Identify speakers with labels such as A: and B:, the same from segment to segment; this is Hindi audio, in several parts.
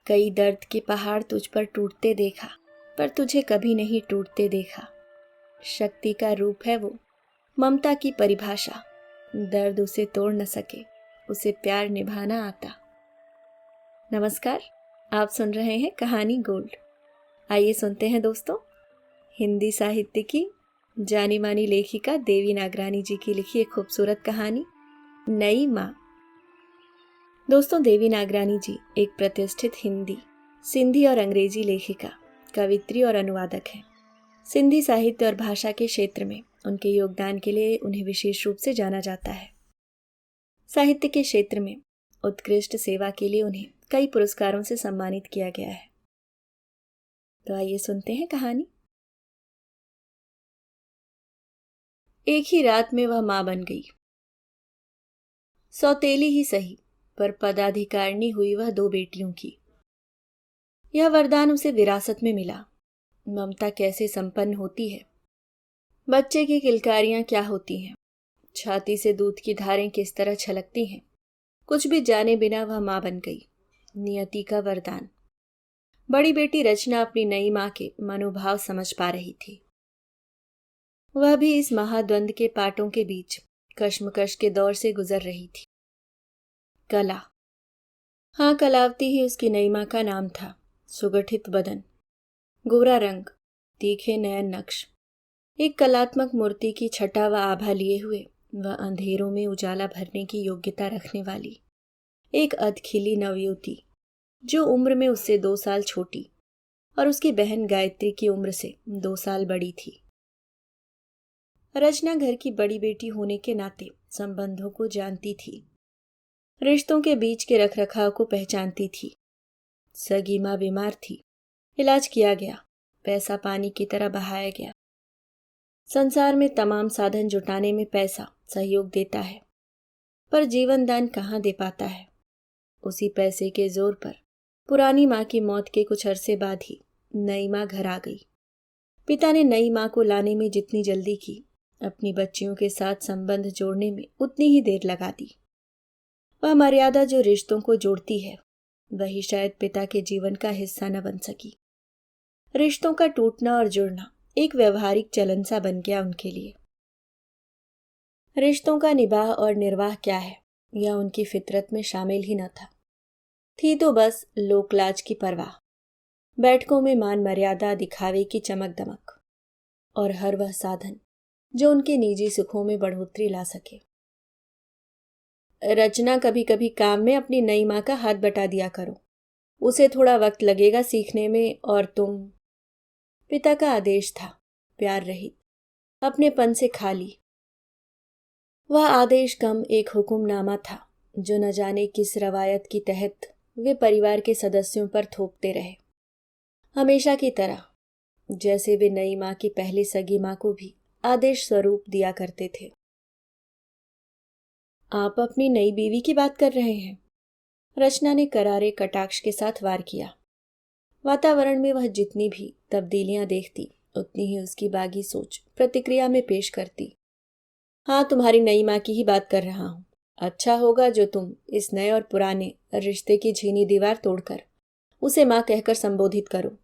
A: कई दर्द के पहाड़ तुझ पर टूटते देखा, पर तुझे कभी नहीं टूटते देखा। शक्ति का रूप है वो, ममता की परिभाषा। दर्द उसे तोड़ न सके, उसे प्यार निभाना आता। नमस्कार, आप सुन रहे हैं कहानी गोल्ड। आइए सुनते हैं दोस्तों, हिंदी साहित्य की जानी मानी लेखिका देवी नागरानी जी की लिखी एक खूबसूरत कहानी नई माँ। दोस्तों, देवी नागरानी जी एक प्रतिष्ठित हिंदी, सिंधी और अंग्रेजी लेखिका, कवित्री और अनुवादक हैं। सिंधी साहित्य और भाषा के क्षेत्र में उनके योगदान के लिए उन्हें विशेष रूप से जाना जाता है। साहित्य के क्षेत्र में उत्कृष्ट सेवा के लिए उन्हें कई पुरस्कारों से सम्मानित किया गया है। तो आइए सुनते हैं कहानी। एक ही रात में वह मां बन गई। सौतेली ही सही, पर पदाधिकारिणी हुई वह 2 बेटियों की। यह वरदान उसे विरासत में मिला। ममता कैसे संपन्न होती है, बच्चे की किलकारियां क्या होती हैं, छाती से दूध की धारें किस तरह छलकती हैं, कुछ भी जाने बिना वह मां बन गई। नियति का वरदान। बड़ी बेटी रचना अपनी नई मां के मनोभाव समझ पा रही थी। वह भी इस महाद्वंद के पाटों के बीच कश्मकश के दौर से गुजर रही थी। कला, हाँ, कलावती ही उसकी नई मां का नाम था। सुगठित बदन, गोरा रंग, तीखे नयन नक्श, एक कलात्मक मूर्ति की छटा व आभा लिए हुए वह अंधेरों में उजाला भरने की योग्यता रखने वाली एक अधखिली नवयुवती, जो उम्र में उससे 2 साल छोटी और उसकी बहन गायत्री की उम्र से 2 साल बड़ी थी। रचना घर की बड़ी बेटी होने के नाते संबंधों को जानती थी, रिश्तों के बीच के रखरखाव को पहचानती थी। सगी मां बीमार थी, इलाज किया गया, पैसा पानी की तरह बहाया गया। संसार में तमाम साधन जुटाने में पैसा सहयोग देता है, पर जीवन दान कहाँ दे पाता है। उसी पैसे के जोर पर पुरानी मां की मौत के कुछ अरसे बाद ही नई मां घर आ गई। पिता ने नई मां को लाने में जितनी जल्दी की, अपनी बच्चियों के साथ संबंध जोड़ने में उतनी ही देर लगा दी। वह मर्यादा जो रिश्तों को जोड़ती है, वही शायद पिता के जीवन का हिस्सा न बन सकी। रिश्तों का टूटना और जुड़ना एक व्यवहारिक चलन सा बन गया उनके लिए। रिश्तों का निबाह और निर्वाह क्या है, यह उनकी फितरत में शामिल ही न था। थी तो बस लोकलाज की परवाह, बैठकों में मान मर्यादा, दिखावे की चमक दमक, और हर वह साधन जो उनके निजी सुखों में बढ़ोतरी ला सके। रचना, कभी कभी काम में अपनी नई मां का हाथ बटा दिया करो, उसे थोड़ा वक्त लगेगा सीखने में, और तुम। पिता का आदेश था, प्यार रहित, अपनेपन से खाली। वह आदेश कम एक हुक्मनामा था जो न जाने किस रवायत की तहत वे परिवार के सदस्यों पर थोपते रहे, हमेशा की तरह, जैसे वे नई मां की पहली सगी मां को भी आदेश स्वरूप दिया करते थे। आप अपनी नई बीवी की बात कर रहे हैं? रचना ने करारे कटाक्ष के साथ वार किया। वातावरण में वह जितनी भी तब्दीलियां देखती, उतनी ही उसकी बागी सोच प्रतिक्रिया में पेश करती। हाँ, तुम्हारी नई मां की ही बात कर रहा हूं। अच्छा होगा जो तुम इस नए और पुराने रिश्ते की झीनी दीवार तोड़कर उसे मां कहकर संबोधित करो।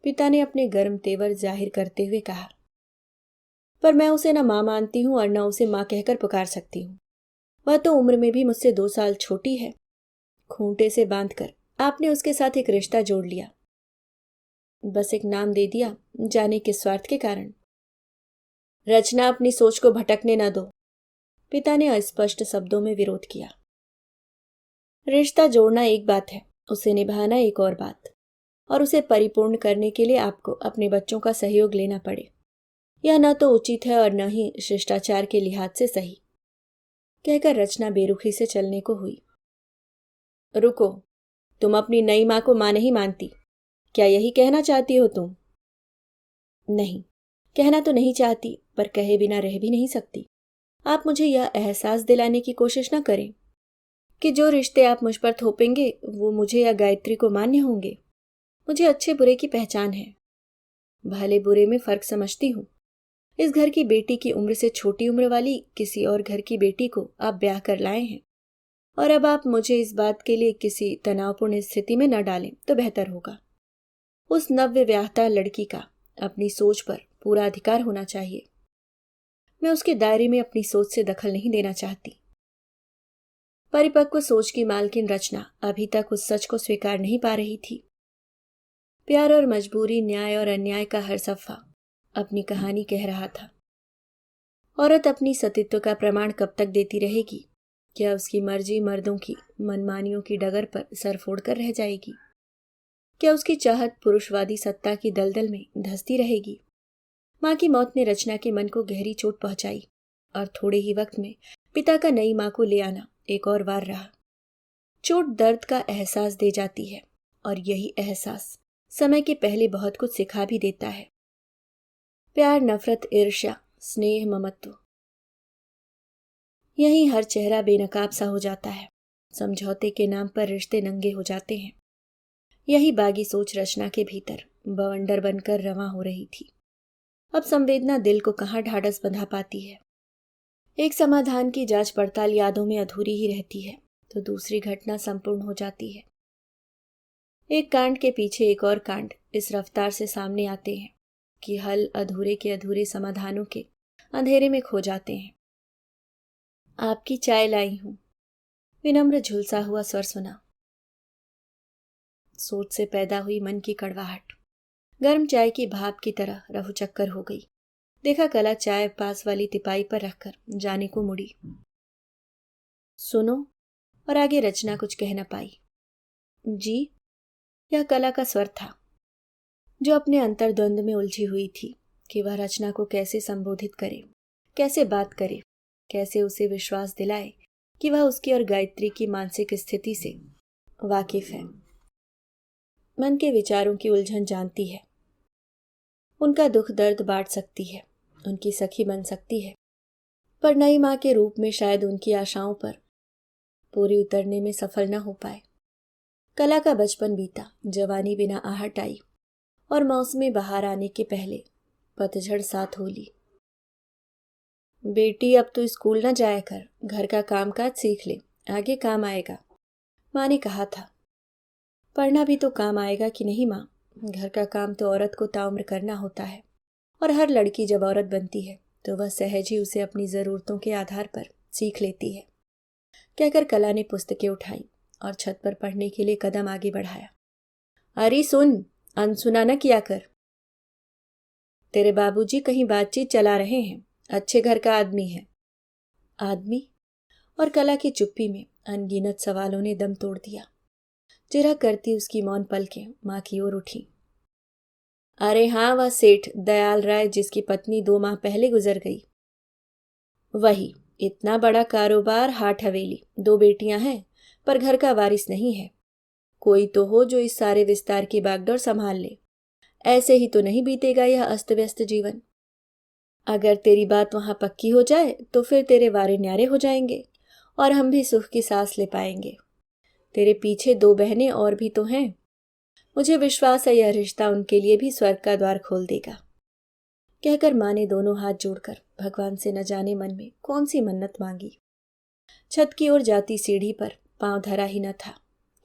A: पिता ने अपने गर्म तेवर जाहिर करते हुए कहा। पर मैं उसे न मां मानती हूं और न उसे मां कहकर पुकार सकती हूं। वह तो उम्र में भी मुझसे 2 साल छोटी है। खूंटे से बांधकर आपने उसके साथ एक रिश्ता जोड़ लिया, बस एक नाम दे दिया, जाने किस स्वार्थ के कारण। रचना, अपनी सोच को भटकने न दो, पिता ने अस्पष्ट शब्दों में विरोध किया। रिश्ता जोड़ना एक बात है, उसे निभाना एक और बात, और उसे परिपूर्ण करने के लिए आपको अपने बच्चों का सहयोग लेना पड़े, यह न तो उचित है और न ही शिष्टाचार के लिहाज से सही, कहकर रचना बेरुखी से चलने को हुई। रुको, तुम अपनी नई मां को मां नहीं मानती, क्या यही कहना चाहती हो तुम? नहीं, कहना तो नहीं चाहती, पर कहे बिना रह भी नहीं सकती। आप मुझे यह एहसास दिलाने की कोशिश न करें कि जो रिश्ते आप मुझ पर थोपेंगे वो मुझे या गायत्री को मान्य होंगे। मुझे अच्छे बुरे की पहचान है, भले बुरे में फर्क समझती हूँ। इस घर की बेटी की उम्र से छोटी उम्र वाली किसी और घर की बेटी को आप ब्याह कर लाए हैं। और अब आप मुझे इस बात के लिए किसी तनावपूर्ण स्थिति में न डालें तो बेहतर होगा। उस नवविवाहिता लड़की का अपनी सोच पर पूरा अधिकार होना चाहिए। मैं उसके दायरे में अपनी सोच से दखल नहीं देना चाहती। परिपक्व सोच की मालकिन रचना अभी तक उस सच को स्वीकार नहीं पा रही थी। प्यार और मजबूरी, न्याय और अन्याय का हर सफ़ा अपनी कहानी कह रहा था। औरत अपनी सतीत्व का प्रमाण कब तक देती रहेगी? क्या उसकी मर्जी मर्दों की मनमानियों की डगर पर सर फोड़कर रह जाएगी? क्या उसकी चाहत पुरुषवादी सत्ता की दलदल में धंसती रहेगी? माँ की मौत ने रचना के मन को गहरी चोट पहुंचाई और थोड़े ही वक्त में पिता का नई माँ को ले आना एक और वार रहा। चोट दर्द का एहसास दे जाती है और यही एहसास समय के पहले बहुत कुछ सिखा भी देता है। प्यार, नफरत, ईर्ष्या, स्नेह, ममत्व, यही हर चेहरा बेनकाब सा हो जाता है। समझौते के नाम पर रिश्ते नंगे हो जाते हैं। यही बागी सोच रचना के भीतर बवंडर बनकर रवां हो रही थी। अब संवेदना दिल को कहाँ ढाढ़स बंधा पाती है। एक समाधान की जांच पड़ताल यादों में अधूरी ही रहती है तो दूसरी घटना संपूर्ण हो जाती है। एक कांड के पीछे एक और कांड इस रफ्तार से सामने आते हैं कि हल अधूरे के अधूरे समाधानों के अंधेरे में खो जाते हैं। आपकी चाय लाई हूं, विनम्र झुलसा हुआ स्वर सुना। सोच से पैदा हुई मन की कड़वाहट गर्म चाय की भाप की तरह रफू चक्कर हो गई। देखा कला चाय पास वाली तिपाई पर रखकर जाने को मुड़ी। सुनो, और आगे रचना कुछ कह न पाई। जी, यह कला का स्वर था जो अपने अंतर्द्वंद में उलझी हुई थी कि वह रचना को कैसे संबोधित करे, कैसे बात करे, कैसे उसे विश्वास दिलाए कि वह उसकी और गायत्री की मानसिक स्थिति से वाकिफ है, मन के विचारों की उलझन जानती है, उनका दुख दर्द बांट सकती है, उनकी सखी बन सकती है, पर नई माँ के रूप में शायद उनकी आशाओं पर पूरी उतरने में सफल न हो पाए। कला का बचपन बीता, जवानी बिना आहट आई और मौसमी बहार आने के पहले पतझड़ साथ होली। बेटी, अब तो स्कूल न जाया कर, घर का कामकाज सीख ले, आगे काम आएगा, माँ ने कहा था। पढ़ना भी तो काम आएगा कि नहीं माँ? घर का काम तो औरत को ताउम्र करना होता है और हर लड़की जब औरत बनती है तो वह सहज ही उसे अपनी ज़रूरतों के आधार पर सीख लेती है। कहकर कला ने पुस्तकें उठाई और छत पर पढ़ने के लिए कदम आगे बढ़ाया। अरे सुन, अनसुना न किया कर। तेरे बाबूजी कहीं बातचीत चला रहे हैं, अच्छे घर का आदमी है। आदमी? और कला की चुप्पी में अनगिनत सवालों ने दम तोड़ दिया। चिरा करती उसकी मौन पलकें माँ की ओर उठी। अरे हाँ, वह सेठ दयाल राय जिसकी पत्नी 2 माह पहले गुजर गई। वही, इतना बड़ा कारोबार, हाट हवेली, 2 बेटियां हैं, पर घर का वारिस नहीं है। कोई तो हो जो इस सारे विस्तार की बागडोर संभाल ले। ऐसे ही तो नहीं बीतेगा यह अस्त व्यस्त जीवन। अगर तेरी बात वहां पक्की हो जाए तो फिर तेरे वारे न्यारे हो जाएंगे और हम भी सुख की सांस ले पाएंगे। तेरे पीछे 2 बहनें और भी तो हैं। मुझे विश्वास है यह रिश्ता उनके लिए भी स्वर्ग का द्वार खोल देगा। कहकर माँ ने दोनों हाथ जोड़कर भगवान से न जाने मन में कौन सी मन्नत मांगी। छत की ओर जाती सीढ़ी पर पांव धरा ही न था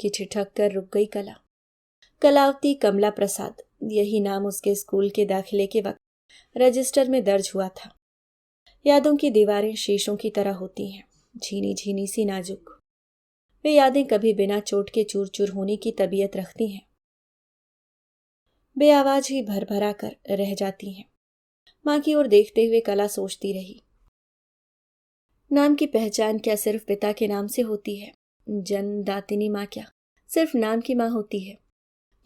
A: कि ठिठक कर रुक गई कला। कलावती कमला प्रसाद, यही नाम उसके स्कूल के दाखिले के वक्त रजिस्टर में दर्ज हुआ था। यादों की दीवारें शीशों की तरह होती हैं, झीनी झीनी सी नाजुक। वे यादें कभी बिना चोट के चूर चूर होने की तबीयत रखती हैं, बेआवाज ही भर भरा कर रह जाती हैं। माँ की ओर देखते हुए कला सोचती रही। नाम की पहचान क्या सिर्फ पिता के नाम से होती है? जन्मदातिनी माँ क्या सिर्फ नाम की माँ होती है,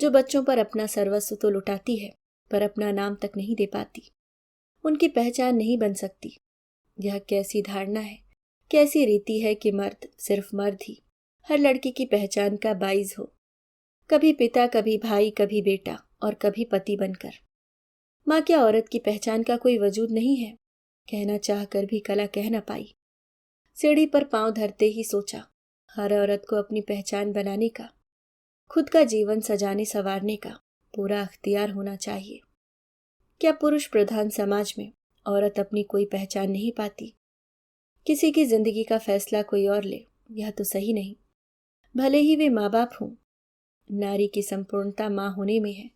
A: जो बच्चों पर अपना सर्वस्व तो लुटाती है पर अपना नाम तक नहीं दे पाती, उनकी पहचान नहीं बन सकती? यह कैसी धारणा है, कैसी रीति है कि मर्द, सिर्फ मर्द ही हर लड़की की पहचान का बाइज हो, कभी पिता, कभी भाई, कभी बेटा और कभी पति बनकर। माँ क्या औरत की पहचान का कोई वजूद नहीं है? कहना चाह कर भी कला कह न पाई। सीढ़ी पर पांव धरते ही सोचा, हर औरत को अपनी पहचान बनाने का, खुद का जीवन सजाने संवारने का पूरा अख्तियार होना चाहिए। क्या पुरुष प्रधान समाज में औरत अपनी कोई पहचान नहीं पाती? किसी की जिंदगी का फैसला कोई और ले यह तो सही नहीं। भले ही वे माँ बाप हों, नारी की संपूर्णता माँ होने में है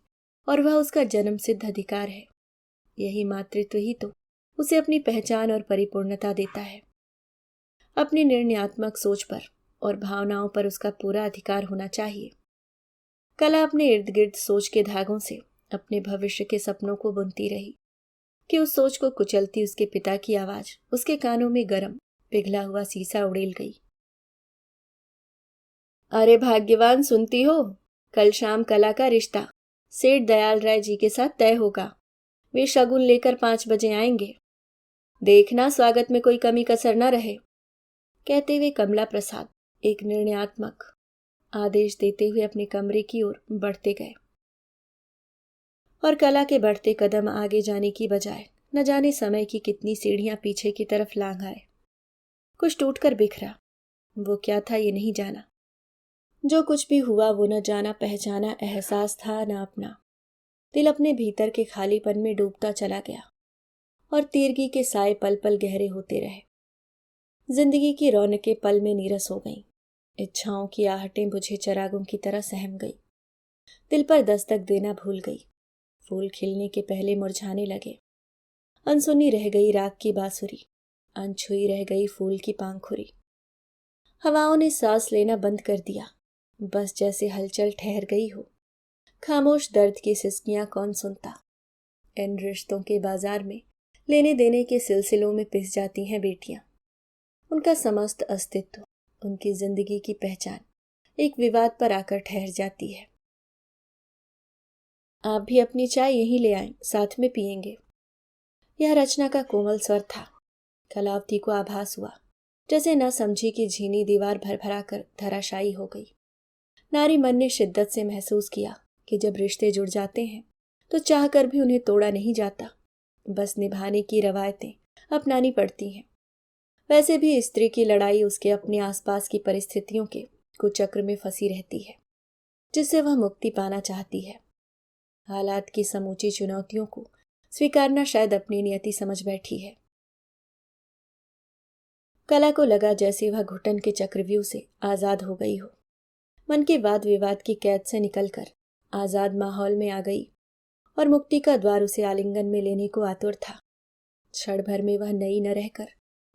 A: और वह उसका जन्म सिद्ध अधिकार है। यही मातृत्व ही तो उसे अपनी पहचान और परिपूर्णता देता है। अपनी निर्णयात्मक सोच पर और भावनाओं पर उसका पूरा अधिकार होना चाहिए। कला अपने इर्द गिर्द सोच के धागों से अपने भविष्य के सपनों को बुनती रही कि उस सोच को कुचलती उसके पिता की आवाज उसके कानों में गर्म पिघला हुआ सीसा उड़ेल गई। अरे भाग्यवान, सुनती हो? कल शाम कला का रिश्ता सेठ दयाल राय जी के साथ तय होगा। वे शगुन लेकर 5 बजे आएंगे। देखना स्वागत में कोई कमी कसर न रहे। कहते हुए कमला प्रसाद एक निर्णयात्मक आदेश देते हुए अपने कमरे की ओर बढ़ते गए और कला के बढ़ते कदम आगे जाने की बजाय न जाने समय की कितनी सीढ़ियां पीछे की तरफ लांघ आए। कुछ टूटकर बिखरा। वो क्या था ये नहीं जाना। जो कुछ भी हुआ वो न जाना पहचाना एहसास था न अपना। दिल अपने भीतर के खालीपन में डूबता चला गया और तीरगी के साए पल पल गहरे होते रहे। जिंदगी की रौनकें पल में नीरस हो गईं। इच्छाओं की आहटें बुझे चरागों की तरह सहम गई। दिल पर दस्तक देना भूल गई। फूल खिलने के पहले मुरझाने लगे। अनसुनी रह गई राग की बांसुरी, अनछुई रह गई फूल की पांखुरी। हवाओं ने सांस लेना बंद कर दिया, बस जैसे हलचल ठहर गई हो। खामोश दर्द की सिसकियां कौन सुनता। इन रिश्तों के बाजार में लेने देने के सिलसिलों में पिस जाती हैं बेटियां। उनका समस्त अस्तित्व, उनकी जिंदगी की पहचान एक विवाद पर आकर ठहर जाती है। आप भी अपनी चाय यहीं ले आएं, साथ में पिएंगे। यह रचना का कोमल स्वर था। कलावती को आभास हुआ जैसे न समझी कि झीनी दीवार भरभरा कर धराशायी हो गई। नारी मन ने शिद्दत से महसूस किया कि जब रिश्ते जुड़ जाते हैं तो चाहकर भी उन्हें तोड़ा नहीं जाता, बस निभाने की रवायतें अपनानी पड़ती हैं। वैसे भी स्त्री की लड़ाई उसके अपने आसपास की परिस्थितियों के कुचक्र में फंसी रहती है, जिससे वह मुक्ति पाना चाहती है। हालात की समूची चुनौतियों को स्वीकारना शायद अपनी नियति समझ बैठी है। कला को लगा जैसे वह घुटन के चक्रव्यूह से आजाद हो गई हो। मन के वाद विवाद की कैद से निकलकर आजाद माहौल में आ गई और मुक्ति का द्वार उसे आलिंगन में लेने को आतुर था। क्षण भर में वह नई न रहकर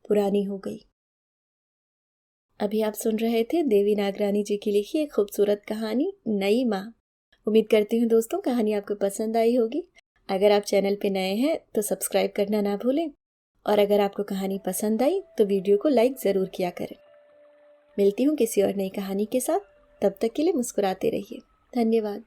A: पुरानी हो गई। अभी आप सुन रहे थे देवी नागरानी जी की लिखी एक खूबसूरत कहानी नई माँ। उम्मीद करती हूँ दोस्तों कहानी आपको पसंद आई होगी। अगर आप चैनल पे नए हैं तो सब्सक्राइब करना ना भूलें और अगर आपको कहानी पसंद आई तो वीडियो को लाइक ज़रूर किया करें। मिलती हूँ किसी और नई कहानी के साथ। तब तक के लिए मुस्कुराते रहिए। धन्यवाद।